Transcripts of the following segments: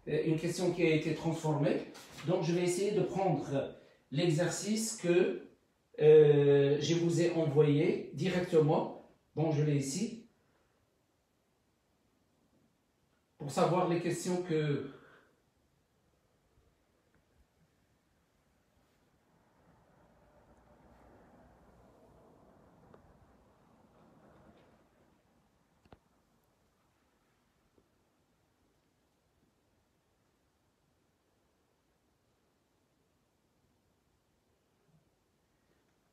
une question qui a été transformée. Donc, je vais essayer de prendre l'exercice que je vous ai envoyé directement. Bon, je l'ai ici. Pour savoir les questions que...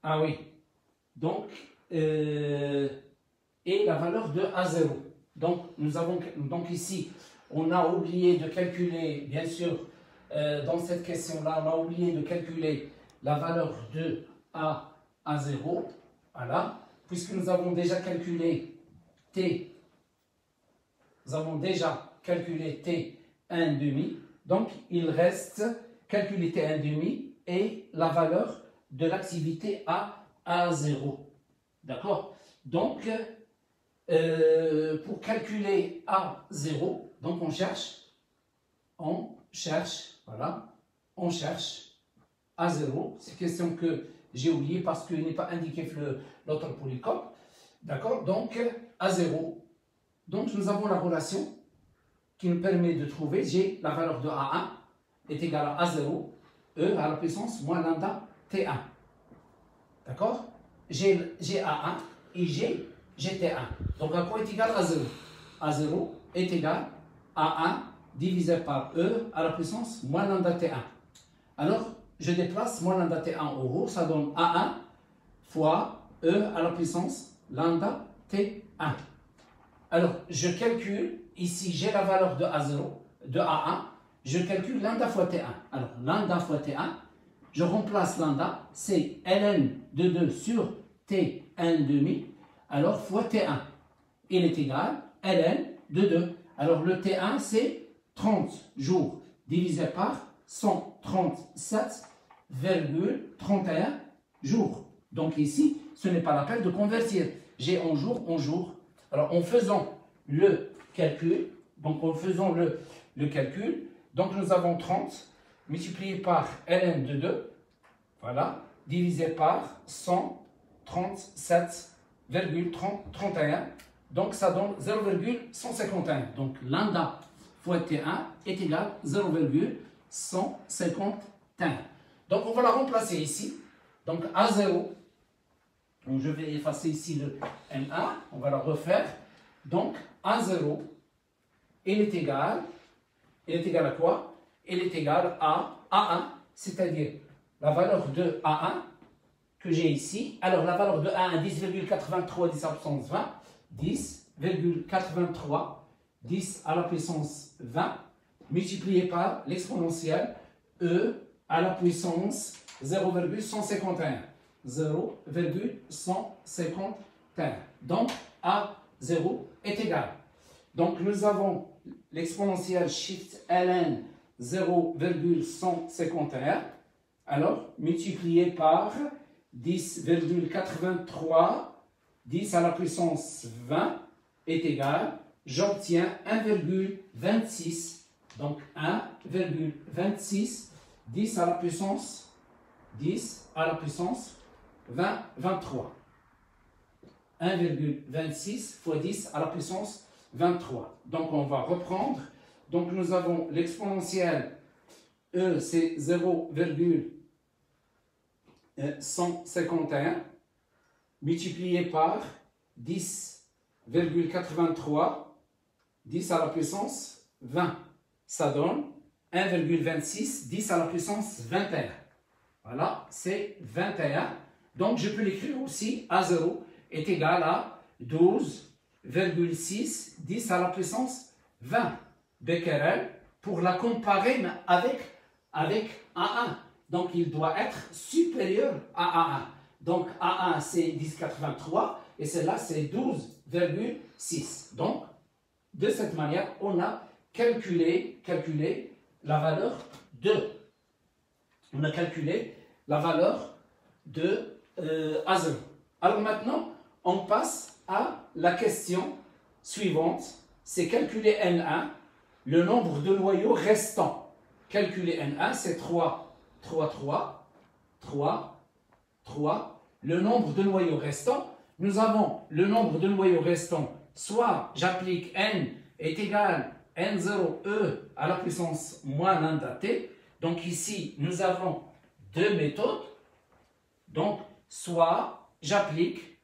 Ah oui. Donc, et la valeur de A0. Donc, nous avons, donc ici, on a oublié de calculer, bien sûr, dans cette question-là, on a oublié de calculer la valeur de A0, voilà, puisque nous avons déjà calculé T, nous avons déjà calculé T 1,5, donc il reste calculer T 1,5 et la valeur de l'activité A0, d'accord? Donc, pour calculer A0, donc on cherche, voilà, on cherche A0, c'est une question que j'ai oubliée parce qu'il n'est pas indiqué l'autre polycope, d'accord? Donc, A0, donc nous avons la relation qui nous permet de trouver, j'ai la valeur de A1 est égale à A0, E à la puissance moins lambda T1, d'accord? J'ai A1 et j'ai T1. Donc, à quoi est égal à 0? A0 est égal à 1 divisé par E à la puissance moins lambda T1. Alors, je déplace moins lambda T1 en haut, ça donne A1 fois E à la puissance lambda T1. Alors, je calcule, ici j'ai la valeur de A0, de A1, je calcule lambda fois T1. Alors, lambda fois T1, je remplace lambda, c'est ln de 2 sur T1,5, alors fois T1. Il est égal à ln de 2. Alors le T1 c'est 30 jours divisé par 137,31 jours. Donc ici, ce n'est pas la peine de convertir. J'ai en jour. Alors en faisant le calcul, donc nous avons 30 multiplié par ln de 2, voilà, divisé par 137,31. Donc, ça donne 0,151. Donc, lambda fois T1 est égal à 0,151. Donc, on va la remplacer ici. Donc, A0. Donc, je vais effacer ici le M1. On va la refaire. Donc, A0, il est égal à quoi? Il est égal à A1, c'est-à-dire la valeur de A1 que j'ai ici. Alors, la valeur de A1, 10,83, 10 à la puissance 20. 10,83, 10 à la puissance 20, multiplié par l'exponentielle E à la puissance 0,151. 0,151. Donc, A0 est égal. Donc, nous avons l'exponentielle shift ln 0,151. Alors, multiplié par 10,83, 10 à la puissance 20 est égal, j'obtiens 1,26. Donc 1,26, 10 à la puissance 23. 1,26 fois 10 à la puissance 23. Donc on va reprendre. Donc nous avons l'exponentielle E, c'est 0,151. Multiplié par 10,83, 10 à la puissance 20. Ça donne 1,26, 10 à la puissance 21. Voilà, c'est 21. Donc, je peux l'écrire aussi, A0 est égal à 12,6, 10 à la puissance 20 becquerel pour la comparer avec A1. Donc, il doit être supérieur à A1. Donc, A1, c'est 10,83 et celle-là, c'est 12,6. Donc, de cette manière, on a calculé la valeur de... On a calculé la valeur de A0. Alors maintenant, on passe à la question suivante. C'est calculer N1 le nombre de noyaux restants. Calculer N1, c'est 3, 3, 3, 3, 3. Le nombre de noyaux restants, nous avons le nombre de noyaux restants, soit j'applique N est égal à N0E à la puissance moins lambda T. Donc ici, nous avons deux méthodes. Donc, soit j'applique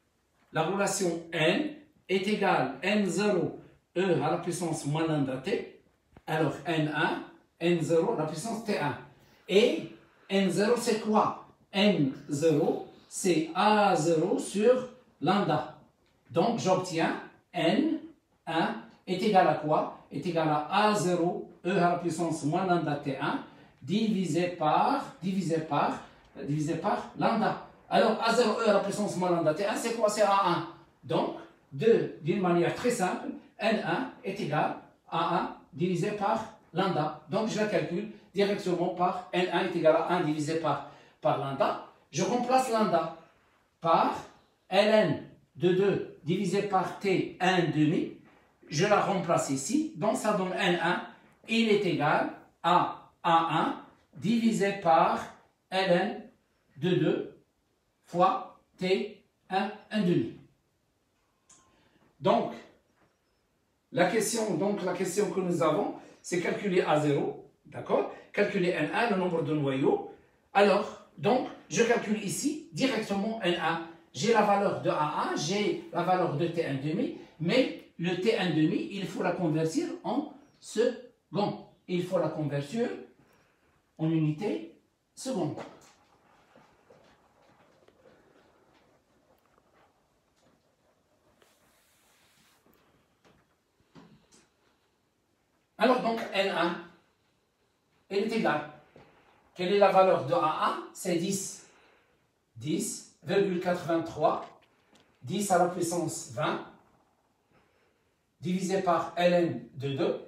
la relation N est égale à N0E à la puissance moins lambda T. Alors, N1, N0 à la puissance T1. Et N0, c'est quoi? N0, c'est A0 sur lambda. Donc, j'obtiens N1 est égal à quoi? Est égal à A0, E à la puissance moins lambda T1, divisé par lambda. Alors, A0, E à la puissance moins lambda T1, c'est quoi? C'est A1. Donc, d'une manière très simple, N1 est égal à 1 divisé par lambda. Donc, je la calcule directement par N1 est égal à 1 divisé par lambda. Je remplace lambda par ln de 2 divisé par T1 demi. Je la remplace ici. Donc, ça donne N1. Il est égal à A1 divisé par ln de 2 fois T1 demi. Donc, la question que nous avons, c'est calculer A0, d'accord? Calculer N1, le nombre de noyaux. Alors, donc, je calcule ici directement N1. J'ai la valeur de A1, j'ai la valeur de T1 demi, mais le T1 demi, il faut la convertir en secondes. Il faut la convertir en unité seconde. Alors donc N1, elle est égale. Quelle est la valeur de A1? C'est 10. 10,83. 10 à la puissance 20 divisé par ln de 2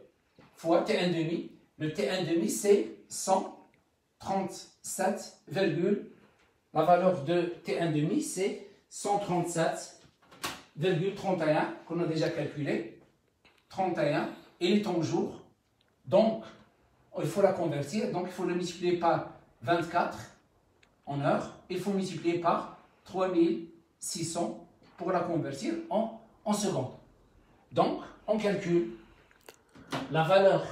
fois T1 demi. Le T1 demi, c'est 137, la valeur de T1 demi, c'est 137,31 qu'on a déjà calculé. 31, il est en jours. Donc, il faut la convertir. Donc, il faut le multiplier par 24 en heures. Il faut multiplier par 3600 pour la convertir en secondes. Donc, on calcule la valeur.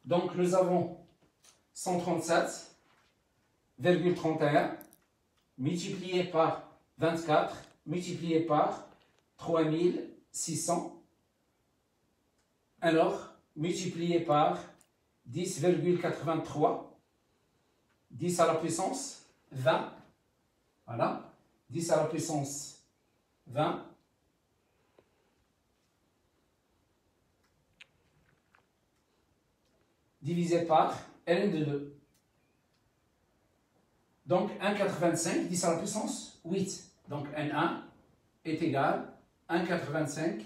Donc, nous avons 137,31 multiplié par 24 multiplié par 3600. Alors, multiplié par 10,83, 10 à la puissance 20, voilà, 10 à la puissance 20, divisé par ln de 2. Donc 1,85, 10 à la puissance 8. Donc N1 est égal à 1,85,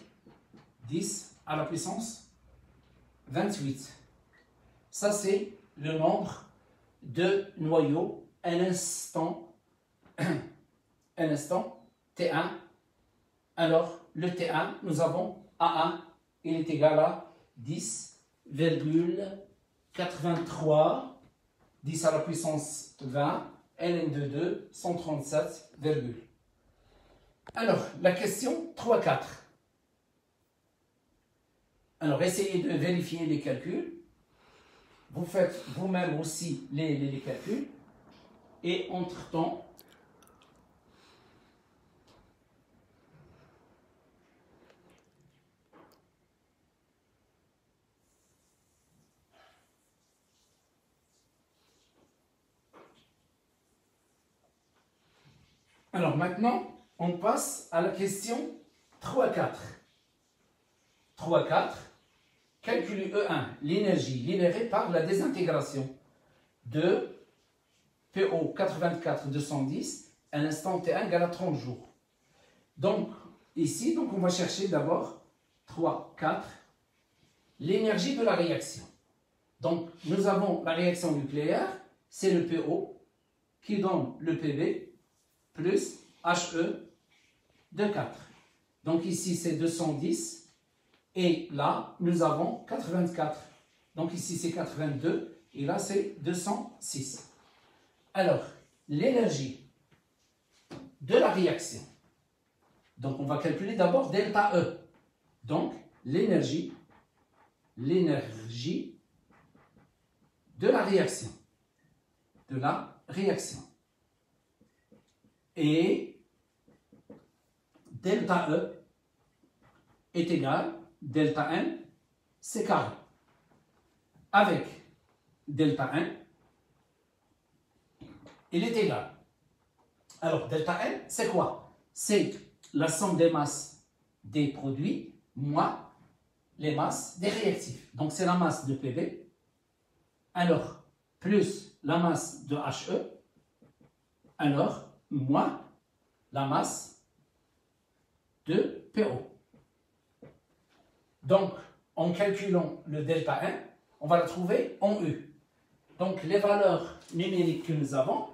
10 à la puissance 28. Ça, c'est le nombre de noyaux un instant T1. Alors, le T1, nous avons A1, il est égal à 10,83, 10 à la puissance 20, ln de 2, 137, Alors, la question 3-4. Alors, essayez de vérifier les calculs. Vous faites vous-même aussi les calculs. Et entre-temps, alors maintenant, on passe à la question 3-4. 3-4. Calculer E1, l'énergie libérée par la désintégration de PO 84-210 à l'instant T1 égale à 30 jours. Donc, ici, on va chercher d'abord 3, 4, l'énergie de la réaction. Donc, nous avons la réaction nucléaire, c'est le PO qui donne le PB plus HE de 4. Donc ici, c'est 210 Et là, nous avons 84. Donc ici, c'est 82. Et là, c'est 206. Alors, l'énergie de la réaction. Donc, on va calculer d'abord delta E. Donc, l'énergie de la réaction. De la réaction. Et delta E est égal delta N, C carré. Avec delta N, il est égal. Alors, delta N, c'est quoi? C'est la somme des masses des produits moins les masses des réactifs. Donc, c'est la masse de PB, alors, plus la masse de HE, alors, moins la masse de PO. Donc, en calculant le delta N, on va la trouver en U. Donc, les valeurs numériques que nous avons,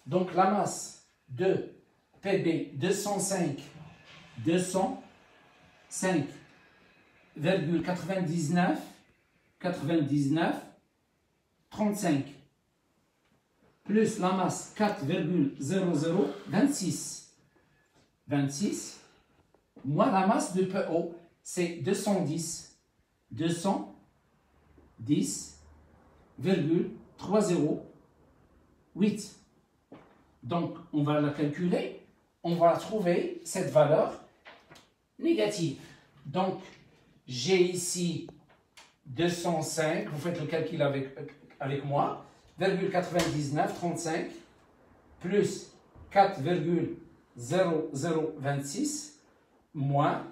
donc la masse de PB 205,35 plus la masse 4,0026 moins la masse de PO, c'est 210,308. Donc, on va la calculer, on va trouver cette valeur négative. Donc, j'ai ici 205, vous faites le calcul avec moi, 0,9935 plus 4,0026 moins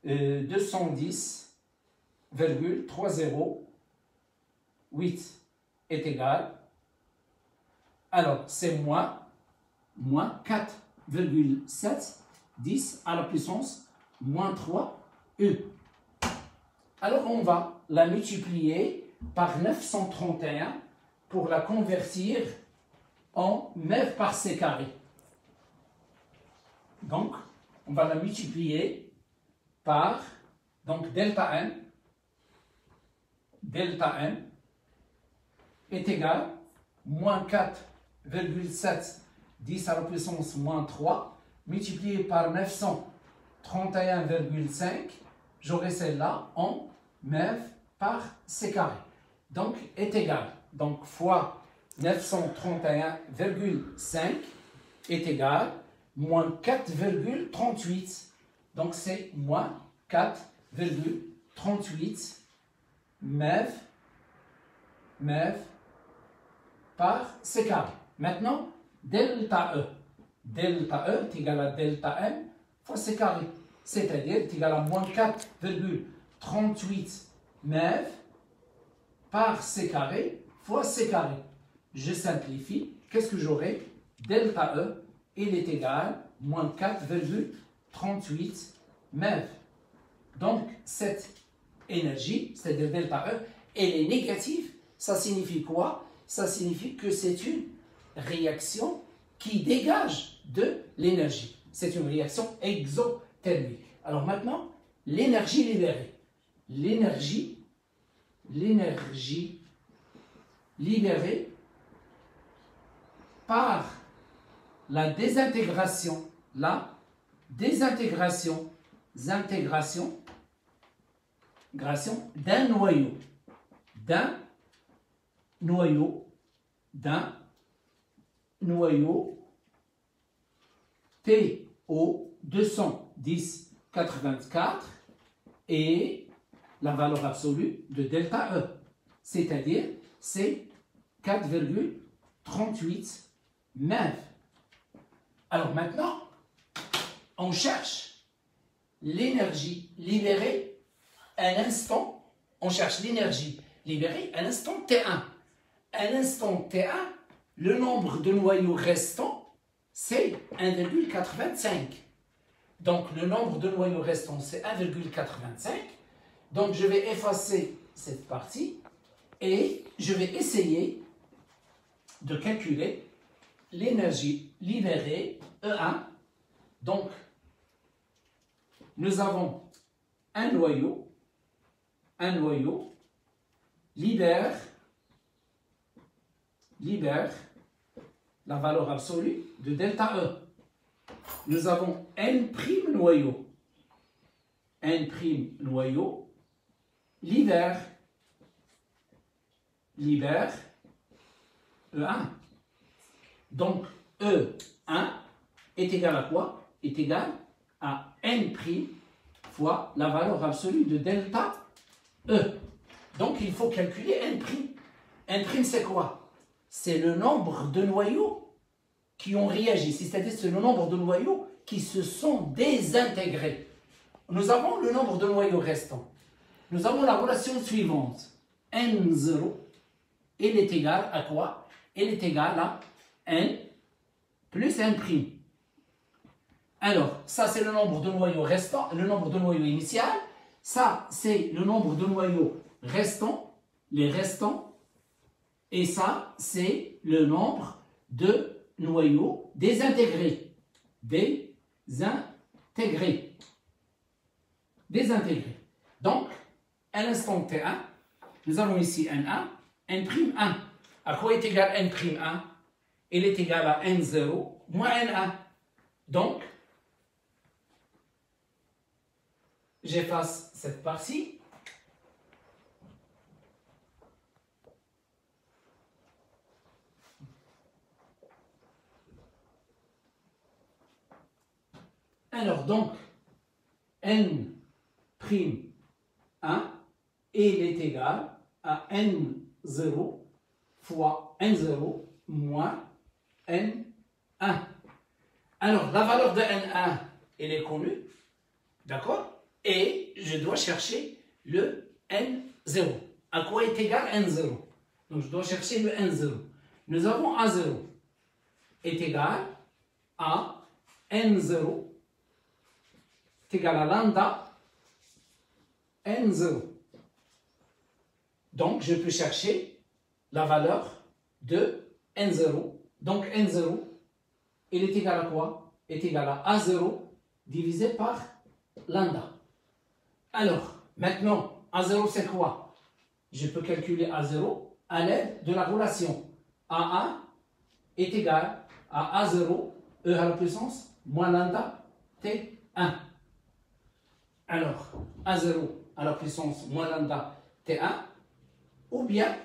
210,308 est égal. Alors, c'est moins 4,710 à la puissance moins 3 U. Alors, on va la multiplier par 931 pour la convertir en mètres par C carré. Donc, on va la multiplier par, donc, delta N est égal moins 4,7 10 à la puissance moins 3 multiplié par 931,5, j'aurai celle-là en mètres par C carré. Donc, est égal. Donc, fois 931,5 est égal moins 4,38. Donc, c'est moins 4,38 mètres par C carré. Maintenant, delta E. Delta E est égal à delta M fois C carré. C'est-à-dire est égal à moins 4,38 mètres par C carré fois C carré. Je simplifie. Qu'est-ce que j'aurai? Delta E, il est égal à moins 4,38 mètres. Donc, cette énergie, c'est-à-dire delta E, elle est négative. Ça signifie quoi? Ça signifie que c'est une réaction qui dégage de l'énergie. C'est une réaction exothermique. Alors maintenant, l'énergie libérée. L'énergie libérée par la désintégration d'un noyau PO 210,84 et la valeur absolue de delta E, c'est-à-dire c'est 4,38 mètres. Alors maintenant, on cherche l'énergie libérée à l'instant, on cherche l'énergie libérée à l'instant T1. À l'instant T1, le nombre de noyaux restants, c'est 1,85. Donc, le nombre de noyaux restants, c'est 1,85. Donc, je vais effacer cette partie et je vais essayer de calculer l'énergie libérée E1. Donc, nous avons un noyau un noyau libère la valeur absolue de delta E. Nous avons n' noyau. N' noyau libère E1. Donc E1 est égal à quoi? Est égal à n' fois la valeur absolue de delta E. Donc il faut calculer n'. N' c'est quoi? C'est le nombre de noyaux qui ont réagi, c'est-à-dire c'est le nombre de noyaux qui se sont désintégrés. Nous avons le nombre de noyaux restants. Nous avons la relation suivante. N0, il est égal à quoi? Il est égal à n plus n'. Alors, ça c'est le nombre de noyaux restants, le nombre de noyaux initial. Ça c'est le nombre de noyaux restants, les restants. Et ça c'est le nombre de noyaux désintégrés. Désintégrés. Donc, à l'instant T1, nous avons ici N1, N'1. À quoi est égal N'1? Il est égal à N0 moins N1. Donc, j'efface cette partie. Alors, donc, N'1, il est égal à N0 fois N0 moins N1. Alors, la valeur de N1, elle est connue, d'accord? Et je dois chercher le N0. À quoi est égal N0? Donc, je dois chercher le N0. Nous avons A0 est égal à N0 est égal à lambda N0. Donc, je peux chercher la valeur de N0. Donc, N0, il est égal à quoi? Est égal à A0 divisé par lambda. Alors, maintenant, A0, c'est quoi? Je peux calculer A0 à l'aide de la relation A1 est égal à A0, E à la puissance, moins lambda T1. Alors, A0 à la puissance, moins lambda T1. Ou bien,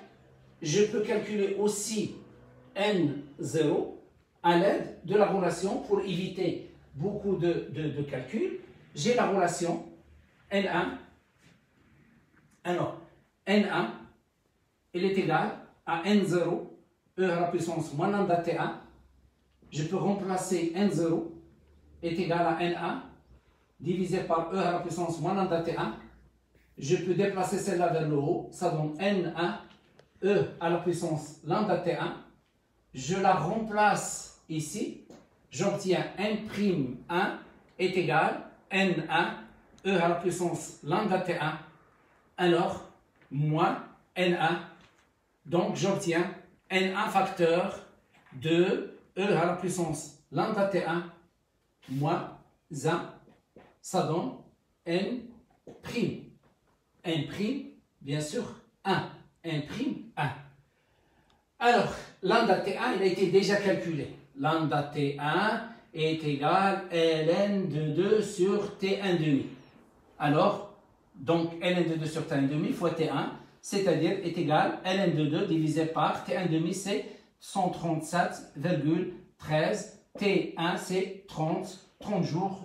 je peux calculer aussi N0 à l'aide de la relation pour éviter beaucoup de calculs. J'ai la relation N1. Alors, N1, il est égal à N0, E à la puissance moins lambda T1. Je peux remplacer N0 est égal à N1 divisé par E à la puissance moins lambda T1. Je peux déplacer celle-là vers le haut. Ça donne N1, E à la puissance lambda T1. Je la remplace ici. J'obtiens N'1 est égal à N1, E à la puissance lambda T1. Alors, moins N1. Donc, j'obtiens N1 facteur de E à la puissance lambda T1 moins 1. Ça donne N'. N', bien sûr, 1. N'1. Alors, lambda T1, il a été déjà calculé. Lambda T1 est égal à ln de 2 sur T1 demi. Alors, donc ln de 2 sur T1 demi fois T1, c'est-à-dire est égal à ln de 2 divisé par T1 demi, c'est 137,13. T1, c'est 30 jours.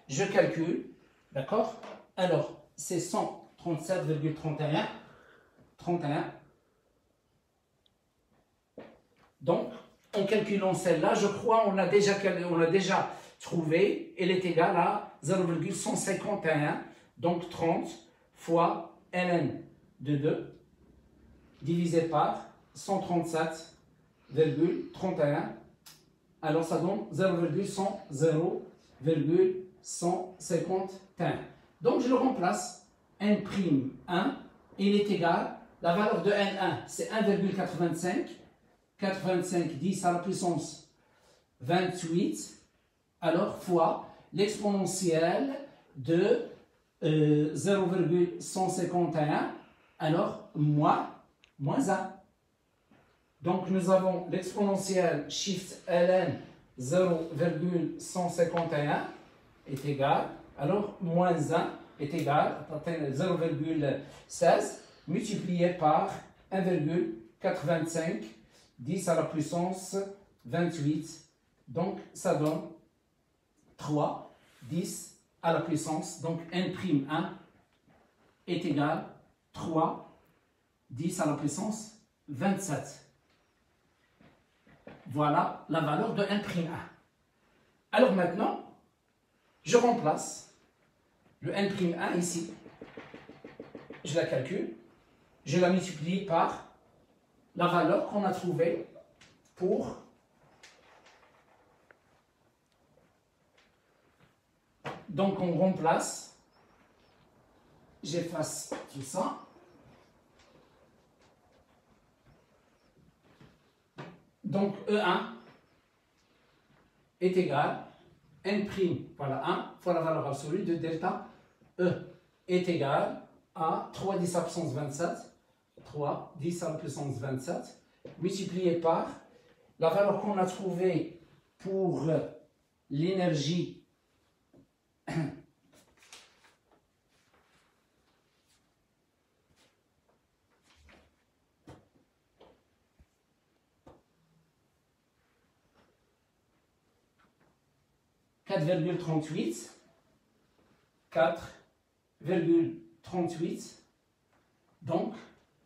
Je calcule, d'accord? Alors, c'est 137,31. 31. Donc, en calculant celle-là, je crois on l'a déjà trouvé. Elle est égale à 0,151. Donc, 30 fois ln de 2 divisé par 137,31. Alors, ça donne 0,151. Donc, je le remplace. N'1, il est égal, la valeur de N1, c'est 1,85. 85, 10 à la puissance 28. Alors, fois l'exponentielle de 0,151, alors moins 1. Donc nous avons l'exponentielle shift ln 0,151 est égal, alors moins 1 est égal à 0,16 multiplié par 1,85 10 à la puissance 28. Donc ça donne 3 10 à la puissance, donc n'1 est égal 3 10 à la puissance 27. Voilà la valeur de n'1. Alors maintenant, je remplace le n'1 ici. Je la calcule. Je la multiplie par la valeur qu'on a trouvée pour donc on remplace. J'efface tout ça. Donc E1 est égal n', voilà 1, fois la valeur absolue de delta E est égal à 3 10 à la puissance 27, 3 10 à la puissance 27, multiplié par la valeur qu'on a trouvée pour l'énergie $4,38. Donc,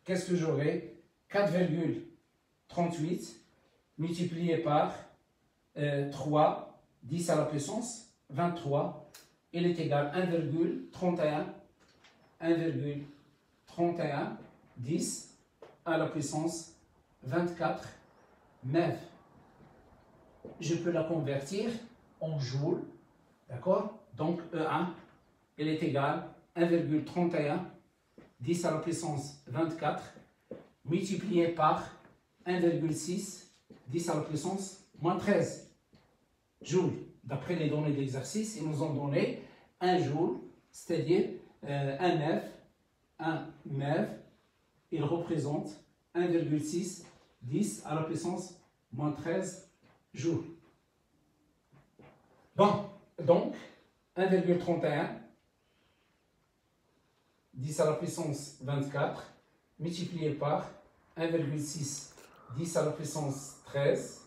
qu'est-ce que j'aurai? 4,38 multiplié par 3, 10 à la puissance 23, il est égal à 1,31, 10 à la puissance 24 MeV. Je peux la convertir en joules, d'accord? Donc E1, il est égal à 1,31, 10 à la puissance 24, multiplié par 1,6, 10 à la puissance moins 13 joules. D'après les données d'exercice, ils nous ont donné 1 joule, c'est-à-dire 1 MeV, il représente 1,6, 10 à la puissance moins 13 joules. Bon, donc 1,31, 10 à la puissance 24, multiplié par 1,6, 10 à la puissance 13,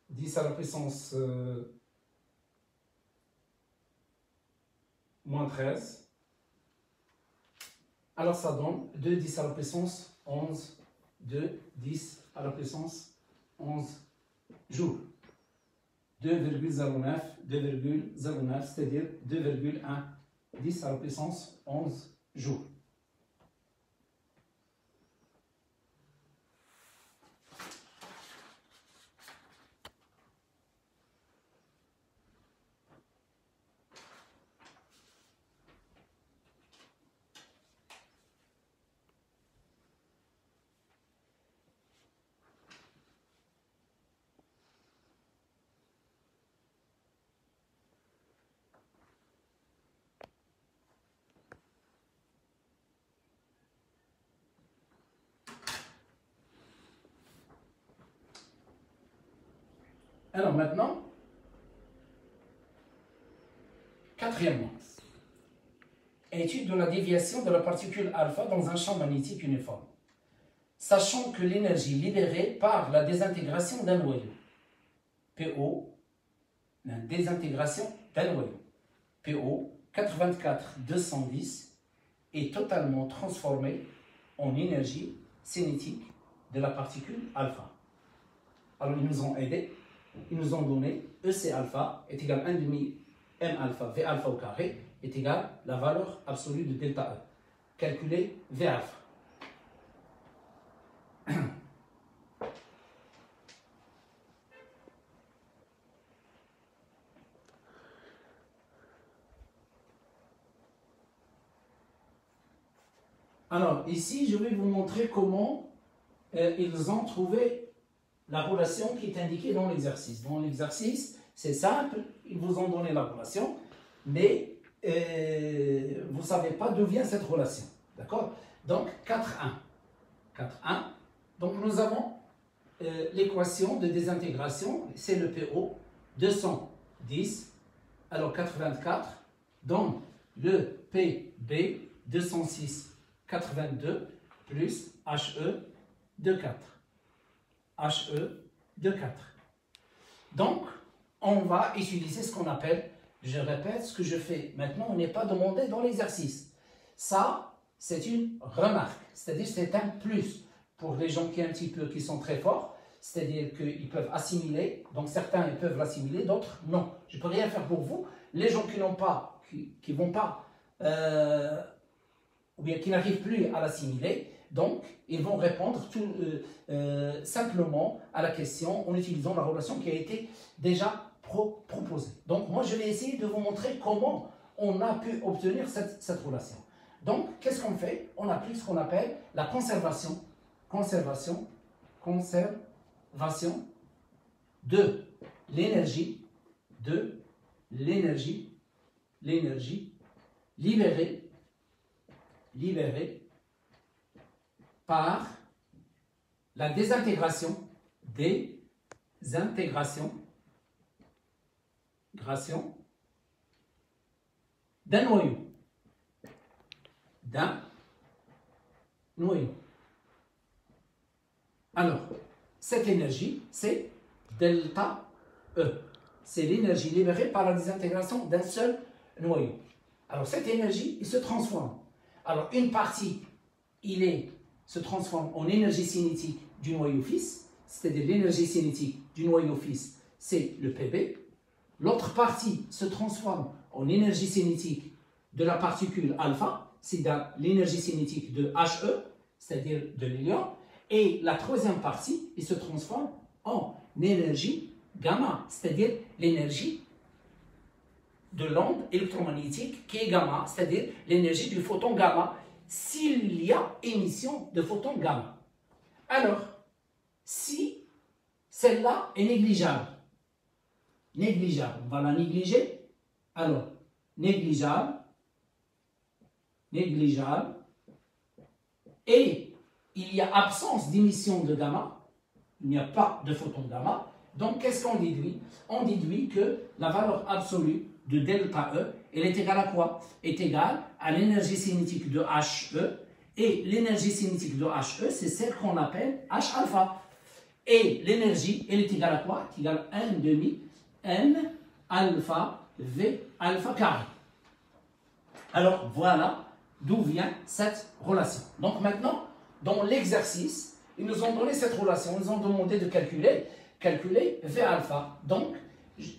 10 à la puissance moins 13. Alors ça donne 2 10 à la puissance 11, 2 10 à la puissance 11 joules. 2,09, 2,09, c'est-à-dire 2,1, 10 à la puissance 11 joules. Alors maintenant, quatrièmement, étude de la déviation de la particule alpha dans un champ magnétique uniforme. Sachant que l'énergie libérée par la désintégration d'un noyau, PO, la désintégration d'un noyau, PO 84-210, est totalement transformée en énergie cinétique de la particule alpha. Alors ils nous ont aidés. Ils nous ont donné EC alpha est égal à 1 demi M alpha V alpha au carré est égal à la valeur absolue de delta E. Calculer V alpha. Alors ici, je vais vous montrer comment ils ont trouvé la relation qui est indiquée dans l'exercice. Dans l'exercice, c'est simple, ils vous ont donné la relation. mais vous ne savez pas d'où vient cette relation. D'accord? Donc, 4,1. 4,1. Donc, nous avons l'équation de désintégration, c'est le PO, 210, alors 84, donc le PB, 206, 82, plus HE de 4. HE de 4. Donc, on va utiliser ce qu'on appelle, je répète, ce que je fais maintenant, on n'est pas demandé dans l'exercice. Ça, c'est une remarque, c'est-à-dire c'est un plus pour les gens qui sont très forts, c'est-à-dire qu'ils peuvent assimiler, donc certains ils peuvent l'assimiler, d'autres non. Je ne peux rien faire pour vous. Les gens qui n'ont pas, qui vont pas, ou bien qui n'arrivent plus à l'assimiler, donc ils vont répondre simplement à la question en utilisant la relation qui a été déjà proposée. Donc moi je vais essayer de vous montrer comment on a pu obtenir cette relation. Donc qu'est-ce qu'on fait? On applique ce qu'on appelle la conservation de l'énergie libérée par la désintégration d'un noyau. Alors, cette énergie, c'est delta E. C'est l'énergie libérée par la désintégration d'un seul noyau. Alors, cette énergie, il se transforme. Alors, une partie, se transforme en énergie cinétique du noyau fils, c'est-à-dire l'énergie cinétique du noyau fils, c'est le PB. L'autre partie se transforme en énergie cinétique de la particule alpha, c'est l'énergie cinétique de HE, c'est-à-dire de l'hélium. Et la troisième partie, il se transforme en énergie gamma, c'est-à-dire l'énergie de l'onde électromagnétique qui est gamma, c'est-à-dire l'énergie du photon gamma, s'il y a émission de photons gamma. Alors, si celle-là est négligeable, on va la négliger, alors, négligeable, et il y a absence d'émission de gamma, il n'y a pas de photon gamma, donc qu'est-ce qu'on déduit? On déduit que la valeur absolue de delta E, elle est égale à quoi? Est égale à l'énergie cinétique de HE, et l'énergie cinétique de HE, c'est celle qu'on appelle H alpha. Et l'énergie, elle est égale à quoi? Elle est égale à 1 demi M alpha V alpha carré. Alors voilà d'où vient cette relation. Donc maintenant, dans l'exercice, ils nous ont donné cette relation, ils nous ont demandé de calculer V alpha. Donc,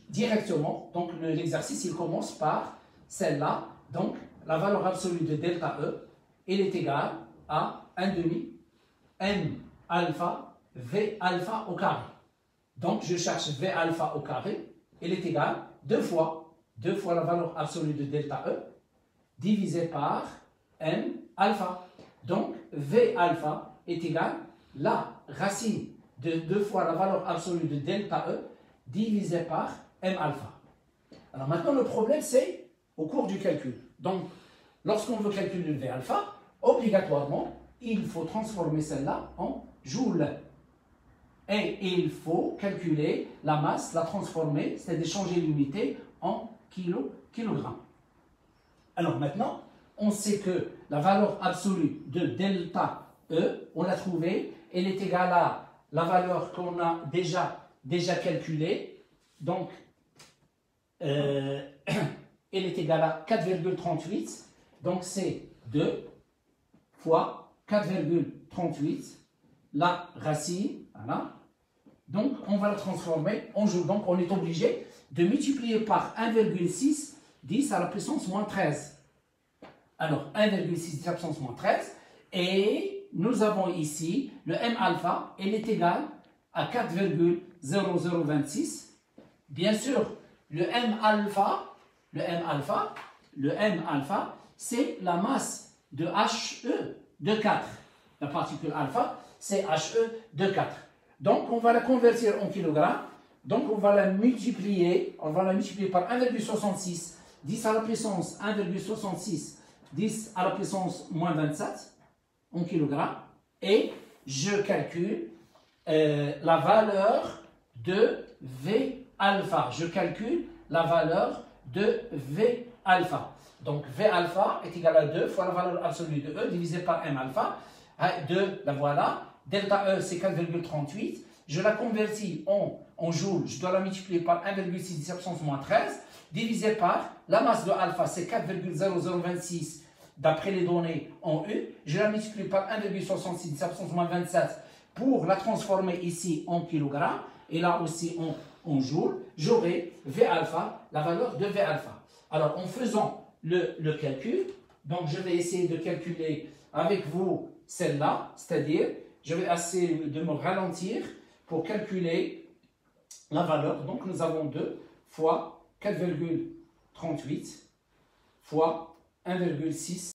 directement, donc l'exercice, il commence par celle-là. Donc, la valeur absolue de delta E, elle est égale à 1 demi M alpha V alpha au carré. Donc, je cherche V alpha au carré, elle est égale 2 fois la valeur absolue de delta E, divisé par M alpha. Donc, V alpha est égal à la racine de 2 fois la valeur absolue de delta E divisé par M alpha. Alors maintenant, le problème, c'est au cours du calcul. Donc, lorsqu'on veut calculer le V alpha, obligatoirement, il faut transformer celle-là en joule. Et il faut calculer la masse, la transformer, c'est-à-dire changer l'unité en kilogramme. Alors maintenant, on sait que la valeur absolue de delta E, on l'a trouvée, elle est égale à la valeur qu'on a déjà calculée. Donc, elle est égale à 4,38. Donc, c'est 2 fois 4,38, la racine. Voilà. Donc, on va la transformer en joule. Donc, on est obligé de multiplier par 1,6, 10 à la puissance moins 13. Alors, 1,6 10 à la puissance moins 13. Et nous avons ici le M alpha, elle est égale à 4,0026. Bien sûr, le M alpha, c'est la masse de HE de 4. La particule alpha, c'est HE de 4. Donc, on va la convertir en kilogrammes. Donc, on va la multiplier par 1,66 10 à la puissance 1,66, 10 à la puissance moins 27 en kilogrammes. Et je calcule la valeur de V alpha. Je calcule la valeur de V alpha. Donc V alpha est égal à 2 fois la valeur absolue de E divisé par M alpha. 2, la voilà. Delta E, c'est 4,38. Je la convertis en joules. Je dois la multiplier par 1,6 puissance moins 13, divisé par la masse de alpha, c'est 4,0026 d'après les données en U. Je la multiplie par 1,66 puissance moins 27 pour la transformer ici en kilogrammes et là aussi en joules. J'aurai V alpha, la valeur de V alpha. Alors, en faisant le calcul, donc je vais essayer de calculer avec vous celle-là, c'est-à-dire, je vais essayer de me ralentir pour calculer la valeur. Donc, nous avons 2 fois 4,38 fois 1,6